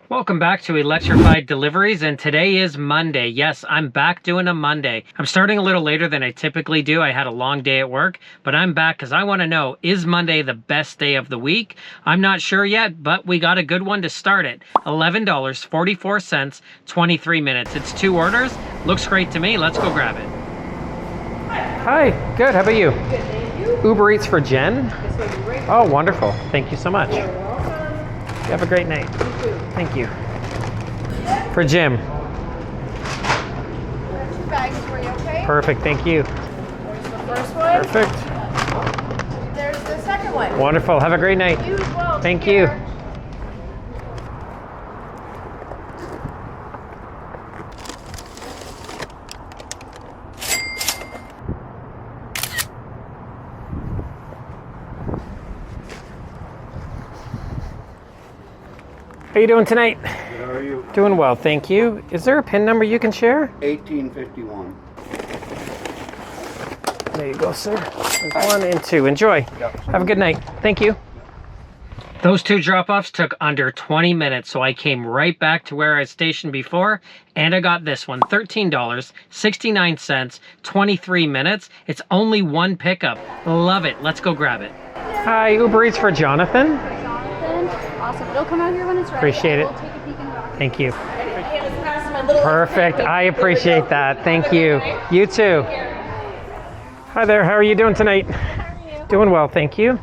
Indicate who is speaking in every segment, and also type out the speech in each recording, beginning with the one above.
Speaker 1: Welcome back to Electrified Deliveries, and today is Monday. Yes, I'm back doing a Monday. I'm starting a little later than I typically do. I had a long day at work, but I'm back because I want to know, is Monday the best day of the week? I'm not sure yet, but we got a good one to start it. $11.44, 23 minutes. It's 2 orders. Looks great to me. Let's go grab it. Hi, good. How about you?
Speaker 2: Good, thank you.
Speaker 1: Uber Eats for Jen?
Speaker 2: This will be great.
Speaker 1: Oh, wonderful. Thank you so much.
Speaker 2: You're welcome.
Speaker 1: You have a great night.
Speaker 2: You too.
Speaker 1: Thank you. For Jim.
Speaker 2: We have 2 bags for you, okay?
Speaker 1: Perfect, thank you.
Speaker 2: There's the first one.
Speaker 1: Perfect.
Speaker 2: There's the second one.
Speaker 1: Wonderful. Have a great night.
Speaker 2: You as well.
Speaker 1: Thank
Speaker 2: Take
Speaker 1: you.
Speaker 2: care.
Speaker 1: How you doing tonight?
Speaker 3: Good, how are you?
Speaker 1: Doing well, thank you. Is there a PIN number you can share?
Speaker 3: 1851.
Speaker 1: There you go, sir. There's 1 and 2. Enjoy.
Speaker 3: Yep.
Speaker 1: Have a good night. Thank you. Those 2 drop-offs took under 20 minutes, so I came right back to where I was stationed before, and I got this one, $13.69, 23 minutes. It's only 1 pickup. Love it. Let's go grab it. Hi, Uber Eats for Jonathan.
Speaker 4: Jonathan. Awesome. It'll come out here when it's ready.
Speaker 1: Appreciate it.
Speaker 4: We'll take a peek and walk.
Speaker 1: Thank you. Perfect. I appreciate that. Thank you. You too. Hi there. How are you doing tonight?
Speaker 4: How are you?
Speaker 1: Doing well, thank you.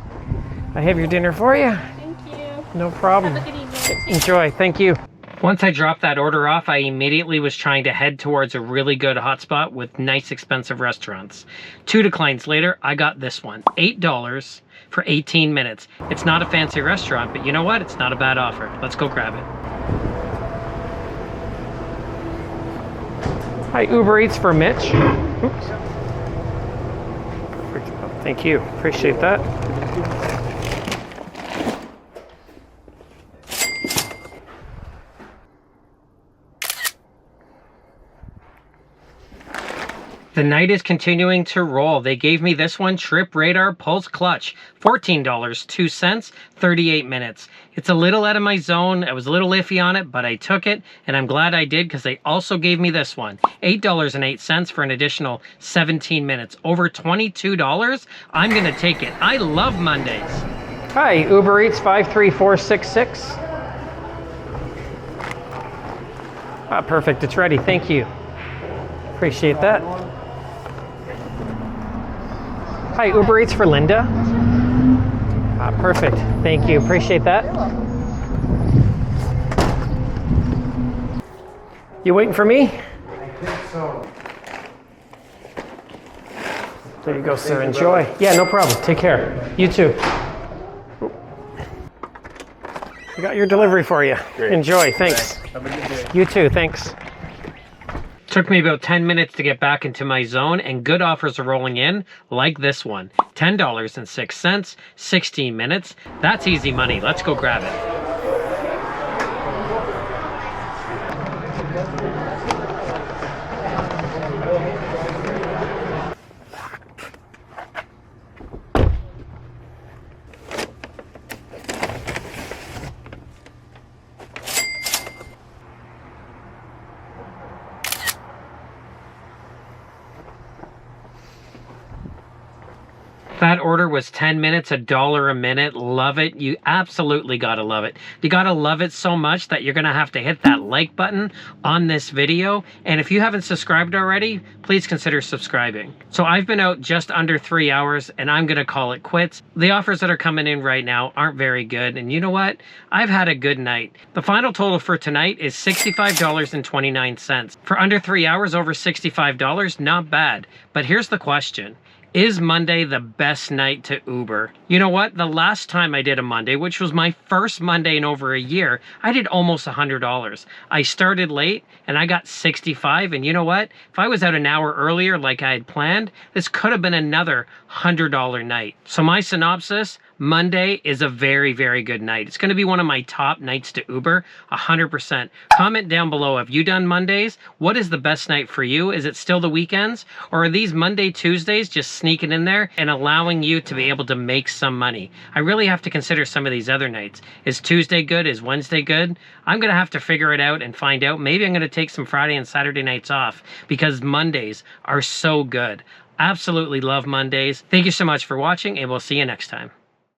Speaker 1: I have your dinner for you.
Speaker 4: Thank you.
Speaker 1: No problem.
Speaker 4: Have a good evening.
Speaker 1: Enjoy. Thank you. Once I dropped that order off, I immediately was trying to head towards a really good hotspot with nice, expensive restaurants. 2 declines later, I got this one. $8 for 18 minutes. It's not a fancy restaurant, but you know what? It's not a bad offer. Let's go grab it. Hi, Uber Eats for Mitch. Oops. Thank you. Appreciate that. The night is continuing to roll. They gave me this one, Trip Radar Pulse Clutch, $14.02, 38 minutes. It's a little out of my zone. I was a little iffy on it, but I took it, and I'm glad I did because they also gave me this one, $8.08 for an additional 17 minutes. Over $22. I'm going to take it. I love Mondays. Hi, Uber Eats 53466. Ah, perfect. It's ready. Thank you. Appreciate that. Hi, Uber Eats for Linda. Ah, perfect. Thank you. Appreciate that. You waiting for me?
Speaker 3: I think so.
Speaker 1: There you go, sir. Enjoy. Yeah, no problem. Take care. You too. I got your delivery for you.
Speaker 3: Great.
Speaker 1: Enjoy. Thanks.
Speaker 3: Have a good day.
Speaker 1: You too. Thanks. Took me about 10 minutes to get back into my zone, and good offers are rolling in, like this one. $10.06, 16 minutes. That's easy money. Let's go grab it. That order was 10 minutes, $1 a minute. Love it. You absolutely gotta love it. You gotta love it so much that you're gonna have to hit that like button on this video. And if you haven't subscribed already, please consider subscribing. So I've been out just under 3 hours, and I'm gonna call it quits. The offers that are coming in right now aren't very good. And you know what? I've had a good night. The final total for tonight is $65.29. For under 3 hours, over $65, not bad. But here's the question. Is Monday the best night to Uber? You know what? The last time I did a Monday, which was my first Monday in over a year, I did almost $100. I started late and I got 65. And you know what? If I was out an hour earlier like I had planned, this could have been another $100 night. So my synopsis, Monday is a very, very good night. It's going to be one of my top nights to Uber, 100%. Comment down below, have you done Mondays? What is the best night for you? Is it still the weekends? Or are these Monday, Tuesdays just sneaking in there and allowing you to be able to make some money? I really have to consider some of these other nights. Is Tuesday good? Is Wednesday good? I'm going to have to figure it out and find out. Maybe I'm going to take some Friday and Saturday nights off because Mondays are so good. Absolutely love Mondays. Thank you so much for watching, and we'll see you next time.